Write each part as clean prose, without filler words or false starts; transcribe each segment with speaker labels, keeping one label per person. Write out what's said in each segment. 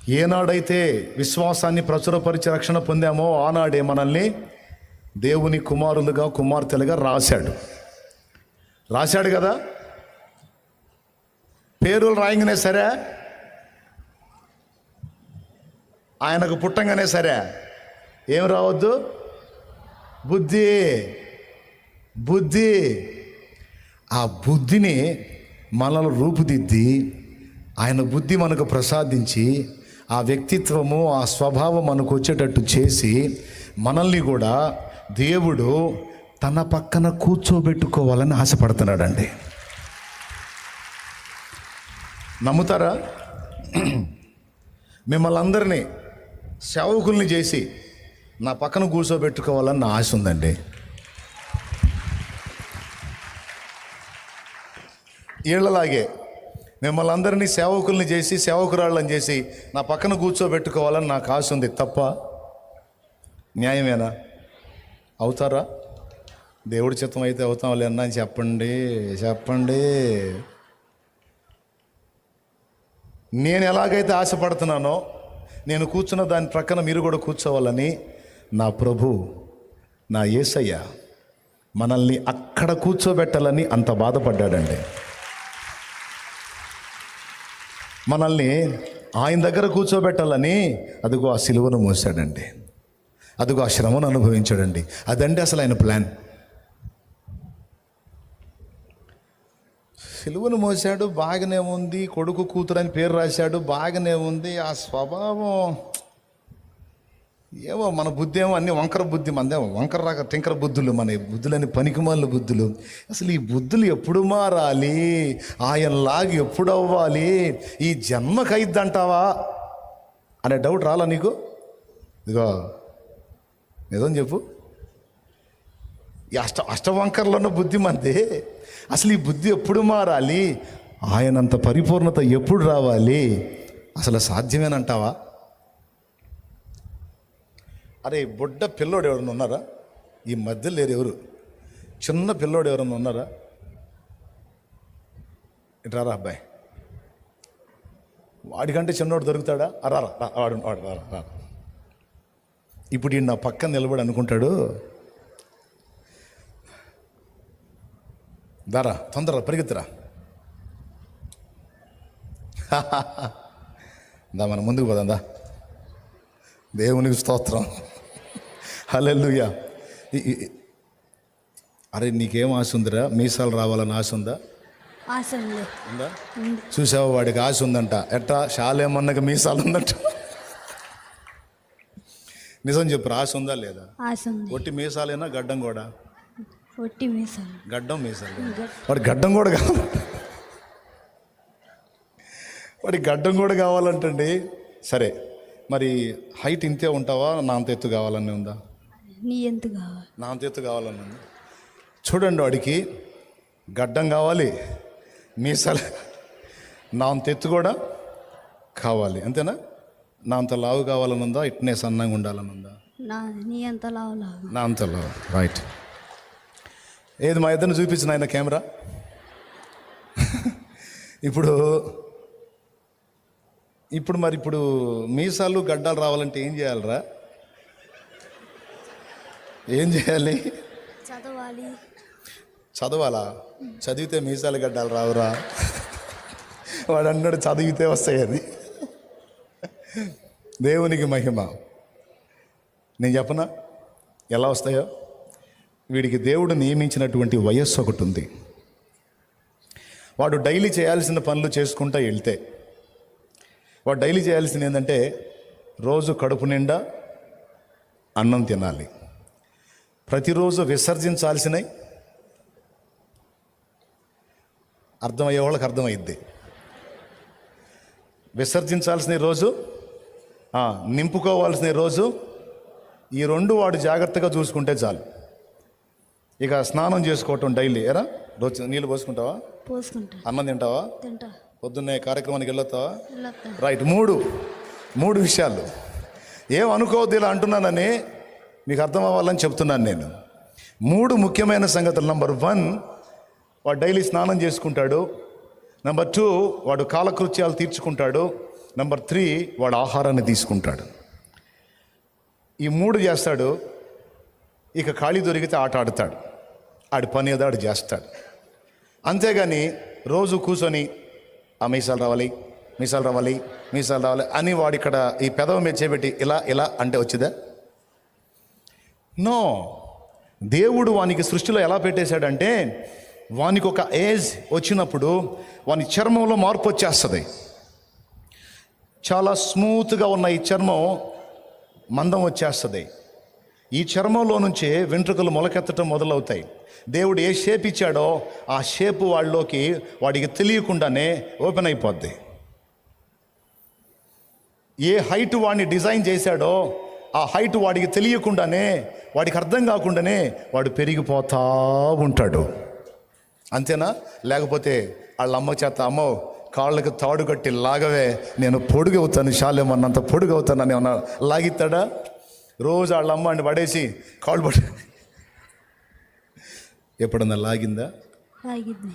Speaker 1: ఏనాడైతే విశ్వాసాన్ని ప్రచురపరిచి రక్షణ పొందామో ఆనాడే మనల్ని దేవుని కుమారులుగా కుమార్తెలుగా రాశాడు కదా. పేరులు రాయంగానే సరే, ఆయనకు పుట్టంగానే సరే ఏం రావద్దు? బుద్ధి. ఆ బుద్ధిని మనల్ని రూపుదిద్ది ఆయన బుద్ధి మనకు ప్రసాదించి ఆ వ్యక్తిత్వము ఆ స్వభావం మనకు వచ్చేటట్టు చేసి మనల్ని కూడా దేవుడు తన పక్కన కూర్చోబెట్టుకోవాలని ఆశపడుతున్నాడండి. నమ్ముతారా? మిమ్మల్ని అందరినీ సేవకుల్ని చేసి నా పక్కన కూర్చోబెట్టుకోవాలని నా ఆశ ఉందండి. వీళ్ళలాగే మిమ్మల్ని అందరినీ సేవకుల్ని చేసి సేవకురాళ్ళని చేసి నా పక్కన కూర్చోబెట్టుకోవాలని నాకు ఆశ ఉంది. తప్ప న్యాయమేనా? అవుతారా? దేవుడి చిత్తం అయితే అవుతాంలే అన్నా అని చెప్పండి. నేను ఎలాగైతే ఆశపడుతున్నానో నేను కూర్చున్న దాని ప్రక్కన మీరు కూడా కూర్చోవాలని నా ప్రభు, నా యేసయ్య మనల్ని అక్కడ కూర్చోబెట్టాలని అంత బాధపడ్డాడండి. మనల్ని ఆయన దగ్గర కూర్చోబెట్టాలని అదిగో ఆ సిలువను మోసాడండి, అదిగో ఆ శ్రమను అనుభవించాడండి. అదండి అసలు ఆయన ప్లాన్. సిలువను మోసాడు, బాగానే ఉంది. కొడుకు కూతురు అని పేరు రాశాడు, బాగానే ఉంది. ఆ స్వభావం ఏమో, మన బుద్ధి ఏమో అన్ని వంకర బుద్ధి, మనదేమో వంకర రాక టింకర బుద్ధులు, మన బుద్ధులని పనికిమాలిన బుద్ధులు. అసలు ఈ బుద్ధులు ఎప్పుడు మారాలి? ఆయనలాగా ఎప్పుడు అవ్వాలి? ఈ జన్మకైద్దంటావా అనే డౌట్ రాలా నీకు? ఇదిగో నిజం చెప్పు, ఈ అష్టవంకరలో ఉన్న బుద్ధి మనది. అసలు ఈ బుద్ధి ఎప్పుడు మారాలి? ఆయనంత పరిపూర్ణత ఎప్పుడు రావాలి? అసలు సాధ్యమేనంటావా? అరే, బుడ్డ పిల్లోడు ఎవరైనా ఉన్నారా? ఈ మధ్య లేరు ఎవరు? చిన్న పిల్లోడు ఎవరైనా ఉన్నారా? ఇట్రారా అబ్బాయి, వాడికంటే చిన్నోడు దొరుకుతాడా? వాడు రా. ఇప్పుడు ఈ నా పక్కన నిలబడి అనుకుంటాడు, దారా తొందరగా పరిగెత్తురా, దా మనం ముందుకు పోదా. దేవునికి స్తోత్రం, హల్లెలూయా. అరే, నీకేం ఆశ ఉందిరా? మీసాలు రావాలని ఆశ ఉందా? ఉందా? చూసావా, వాడికి ఆశ ఉందంట. ఎట్టా శాలేమన్నకి మీసాలు ఉందంట. నిజం చెప్పు, ఆశ ఉందా లేదా? ఒట్టి మీసాలేనా గడ్డం కూడా? గడ్డం మీసాలు. వాడి గడ్డం కూడా కావాలి, వాడికి గడ్డం కూడా కావాలంటండి. సరే, మరి హైట్ ఇంతే ఉంటావా? నా అంత ఎత్తు కావాలని ఉందా? నా అంత ఎత్తు కావాలని ఉంది. చూడండి, వాడికి గడ్డం కావాలి, మీసాలు, నా అంత ఎత్తు కూడా కావాలి, అంతేనా? నా అంత లావు కావాలని ఉందా? ఇట్నే సన్నంగా ఉండాలని ఉందా? నా అంత లావు. రైట్. ఏది మా ఇద్దరిని చూపించిన ఆయన కెమెరా. ఇప్పుడు మీసాలు గడ్డాలు రావాలంటే ఏం చేయాలరా? ఏం చేయాలి? చదవాలా? చదివితే మీసాలు గడ్డాలు రావురా? వాడు అన్నాడు చదివితే వస్తాయని. దేవునికి మహిమ. నేను చెప్పనా ఎలా వస్తాయో? వీడికి దేవుడు నియమించినటువంటి వయస్సు ఒకటి ఉంది. వాడు డైలీ చేయాల్సిన పనులు చేసుకుంటూ వెళ్తే, వాడు డైలీ చేయాల్సింది ఏంటంటే రోజు కడుపు నిండా అన్నం తినాలి. ప్రతిరోజు విసర్జించాల్సినవి అర్థమయ్యే వాళ్ళకి అర్థమైద్ది. విసర్జించాల్సిన రోజు, నింపుకోవాల్సిన రోజు, ఈ రెండు వాడు జాగ్రత్తగా చూసుకుంటే చాలు. ఇక స్నానం చేసుకోవటం డైలీ. ఎరా రోజు నీళ్ళు పోసుకుంటావా? అన్నం తింటావా? పొద్దున్నే కార్యక్రమానికి వెళ్ళొస్తావా? రైట్. మూడు విషయాలు. ఏం అనుకోవద్దు ఇలా అంటున్నానని, మీకు అర్థం అవ్వాలని చెప్తున్నాను నేను. 3 ముఖ్యమైన సంగతులు. నంబర్ 1, వాడు డైలీ స్నానం చేసుకుంటాడు. నంబర్ 2, వాడు కాలకృత్యాలు తీర్చుకుంటాడు. నెంబర్ 3 వాడు ఆహారాన్ని తీసుకుంటాడు. ఈ 3 చేస్తాడు. ఇక ఖాళీ దొరికితే ఆట ఆడతాడు. ఆడి పని ఏదో ఆడు చేస్తాడు. అంతేగాని రోజు కూర్చొని ఆ మీసాలు రావాలి అని వాడు ఇక్కడ ఈ పెదవి మీద చేపెట్టి ఇలా అంటే వచ్చిందా? నో. దేవుడు వానికి సృష్టిలో ఎలా పెట్టేశాడంటే, వానికి ఒక ఏజ్ వచ్చినప్పుడు వాని చర్మంలో మార్పు వచ్చేస్తుంది. చాలా స్మూత్గా ఉన్న ఈ చర్మం మందం వచ్చేస్తుంది. ఈ చర్మంలో నుంచే వెంట్రుకలు మొలకెత్తడం మొదలవుతాయి. దేవుడు ఏ షేప్ ఇచ్చాడో ఆ షేప్ వాడికి తెలియకుండానే ఓపెన్ అయిపోద్ది. ఏ హైట్ వాడిని డిజైన్ చేశాడో ఆ హైట్ వాడికి తెలియకుండానే, వాడికి అర్థం కాకుండానే వాడు పెరిగిపోతా ఉంటాడు. అంతేనా? లేకపోతే వాళ్ళ అమ్మ చేత, అమ్మో కాళ్ళకి తాడు కట్టి లాగవే, నేను పొడుగవుతాను, శాలేమన్నంత పొడుగవుతానని ఏమన్నా లాగిస్తాడా? రోజు వాళ్ళ అమ్మ అని పడేసి కాళ్ళు ఎప్పుడన్నా లాగిందా? లాగింది.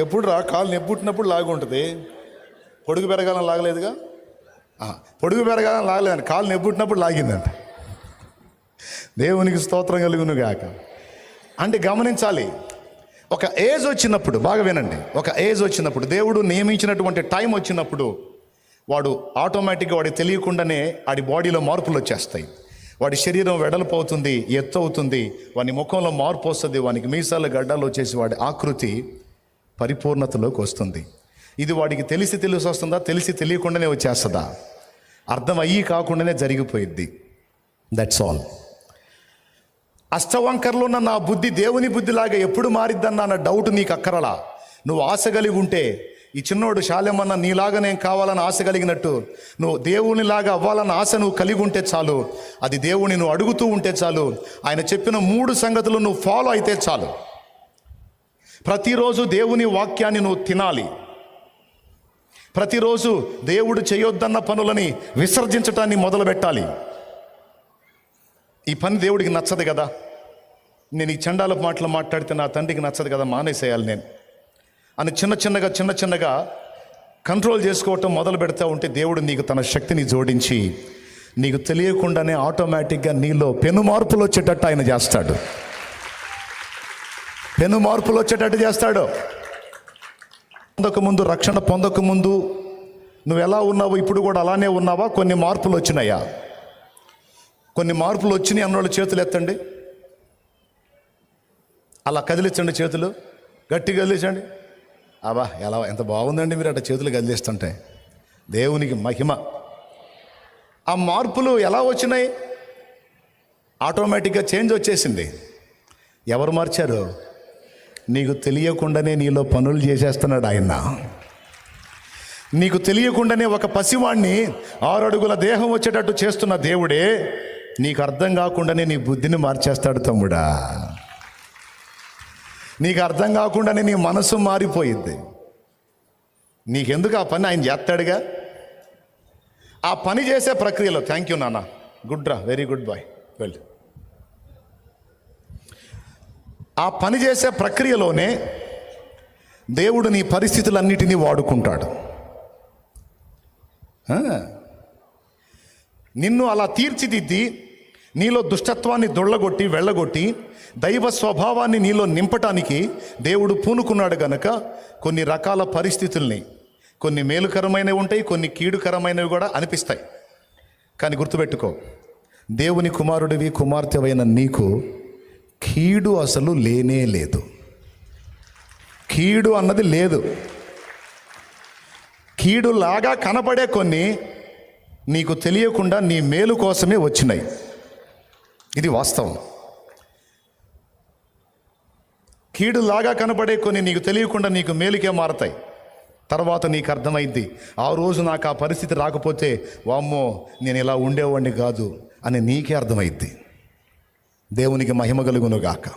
Speaker 1: ఎప్పుడు కాళ్ళు నొప్పుట్టినప్పుడు లాగుంటుంది. పొడుగు పెరగాలని లాగలేదుగా. పొడుగు పెరగాలని లాగలేదండి, కాళ్ళు నొప్పుట్టినప్పుడు లాగిందంట. దేవునికి స్తోత్రం కలుగును గాక. అంటే గమనించాలి, ఒక ఏజ్ వచ్చినప్పుడు, బాగా వినండి, ఒక ఏజ్ వచ్చినప్పుడు, దేవుడు నియమించినటువంటి టైం వచ్చినప్పుడు వాడు ఆటోమేటిక్గా వాడికి తెలియకుండానే వాడి బాడీలో మార్పులు వచ్చేస్తాయి. వాడి శరీరం వెడల్పు అవుతుంది, ఎత్తు అవుతుంది, వాని ముఖంలో మార్పు వస్తుంది, వానికి మీసాలు గడ్డలు వచ్చేసి వాడి ఆకృతి పరిపూర్ణతలోకి వస్తుంది. ఇది వాడికి తెలిసి వస్తుందా, తెలిసి తెలియకుండానే వచ్చేస్తుందా? అర్థం అయ్యి కాకుండానే జరిగిపోయిద్ది. That's all. అష్టవంకరలో ఉన్న నా బుద్ధి దేవుని బుద్ధిలాగా ఎప్పుడు మారిద్దన్నా అన్న డౌట్ నీకు అక్కరలా. నువ్వు ఆశ కలిగి ఉంటే, ఈ చిన్నోడు శాలేమన్న నీలాగా నేను కావాలని ఆశ కలిగినట్టు నువ్వు దేవునిలాగా అవ్వాలన్న ఆశ నువ్వు కలిగి ఉంటే చాలు. అది దేవుని నువ్వు అడుగుతూ ఉంటే చాలు. ఆయన చెప్పిన 3 సంగతులు నువ్వు ఫాలో అయితే చాలు. ప్రతిరోజు దేవుని వాక్యాన్ని నువ్వు తినాలి. ప్రతిరోజు దేవుడు చేయొద్దన్న పనులని విసర్జించటాన్ని మొదలు పెట్టాలి. ఈ పని దేవుడికి నచ్చదు కదా, నేను ఈ చండాల మాటలు మాట్లాడితే నా తండ్రికి నచ్చదు కదా, మానేసేయాలి నేను అని చిన్న చిన్నగా కంట్రోల్ చేసుకోవటం మొదలు పెడతా ఉంటే, దేవుడు నీకు తన శక్తిని జోడించి నీకు తెలియకుండానే ఆటోమేటిక్గా నీలో పెను మార్పులు వచ్చేటట్టు ఆయన చేస్తాడు. పెను మార్పులు వచ్చేటట్టు చేస్తాడు. పొందకముందు, రక్షణ పొందకముందు నువ్వు ఎలా ఉన్నావు, ఇప్పుడు కూడా అలానే ఉన్నావా? కొన్ని మార్పులు వచ్చినాయా? కొన్ని మార్పులు వచ్చినాయి అన్నోళ్ళు చేతులు ఎత్తండి. అలా కదిలించండి, చేతులు గట్టిగా కదిలించండి. అబ్బా ఎంత బాగుందండి మీరు అట్లా చేతులు కదిలిస్తుంటే. దేవునికి మహిమ. ఆ మార్పులు ఎలా వచ్చినాయి? ఆటోమేటిక్గా చేంజ్ వచ్చేసింది. ఎవరు మార్చారు? నీకు తెలియకుండానే నీలో పనులు చేసేస్తున్నాడు ఆయన. నీకు తెలియకుండానే ఒక పసివాణ్ణి 6 అడుగుల దేహం వచ్చేటట్టు చేస్తున్న దేవుడే నీకు అర్థం కాకుండానే నీ బుద్ధిని మార్చేస్తాడు తమ్ముడా. నీకు అర్థం కాకుండానే నీ మనసు మారిపోయింది. నీకెందుకు ఆ పని ఆయన చేస్తాడుగా. ఆ పని చేసే ప్రక్రియలో, థ్యాంక్ యూ నాన్న, గుడ్ రా, వెరీ గుడ్ బాయ్, వెళ్ళు. ఆ పని చేసే ప్రక్రియలోనే దేవుడు నీ పరిస్థితులన్నిటినీ వాడుకుంటాడు. నిన్ను అలా తీర్చిదిద్ది నీలో దుష్టత్వాన్ని దొళ్ళగొట్టి వెళ్ళగొట్టి దైవ స్వభావాన్ని నీలో నింపటానికి దేవుడు పూనుకున్నాడు గనక కొన్ని రకాల పరిస్థితుల్ని, కొన్ని మేలుకరమైనవి ఉంటాయి, కొన్ని కీడుకరమైనవి కూడా అనిపిస్తాయి. కానీ గుర్తుపెట్టుకో, దేవుని కుమారుడివి, కుమార్తెవైన నీకు కీడు అసలు లేనే లేదు. కీడు అన్నది లేదు. కీడులాగా కనపడే కొన్ని నీకు తెలియకుండా నీ మేలు కోసమే వచ్చినాయి. ఇది వాస్తవం. కీడులాగా కనపడే కొన్ని నీకు తెలియకుండా నీకు మేలుకే మారతాయి. తర్వాత నీకు అర్థమైంది, ఆ రోజు నాకు ఆ పరిస్థితి రాకపోతే వామ్మో నేను ఇలా ఉండేవాడిని కాదు అని నీకే అర్థమైద్ది. దేవునికి మహిమ కలుగును గాక.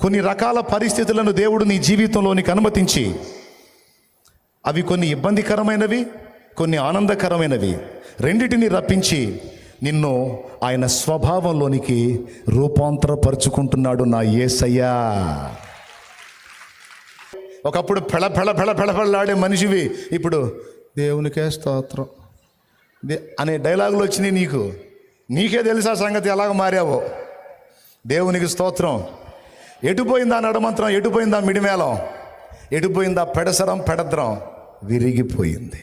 Speaker 1: కొన్ని రకాల పరిస్థితులను దేవుడు నీ జీవితంలోనికి అనుమతించి, అవి కొన్ని ఇబ్బందికరమైనవి, కొన్ని ఆనందకరమైనవి, రెండిటిని రప్పించి నిన్ను ఆయన స్వభావంలోనికి రూపాంతరపరుచుకుంటున్నాడు నా యేసయ్యా. ఒకప్పుడు పెళపెళలాడే మనిషివి, ఇప్పుడు దేవునికే స్తోత్రం అనే డైలాగులు వచ్చినాయి. నీకే తెలుసా సంగతి ఎలాగ మారావో. దేవునికి స్తోత్రం. ఎటుపోయిందా నడమంత్రం, ఎటుపోయిందా మిడిమేళం, ఎటుపోయిందా పెడసరం పెడద్రం, విరిగిపోయింది.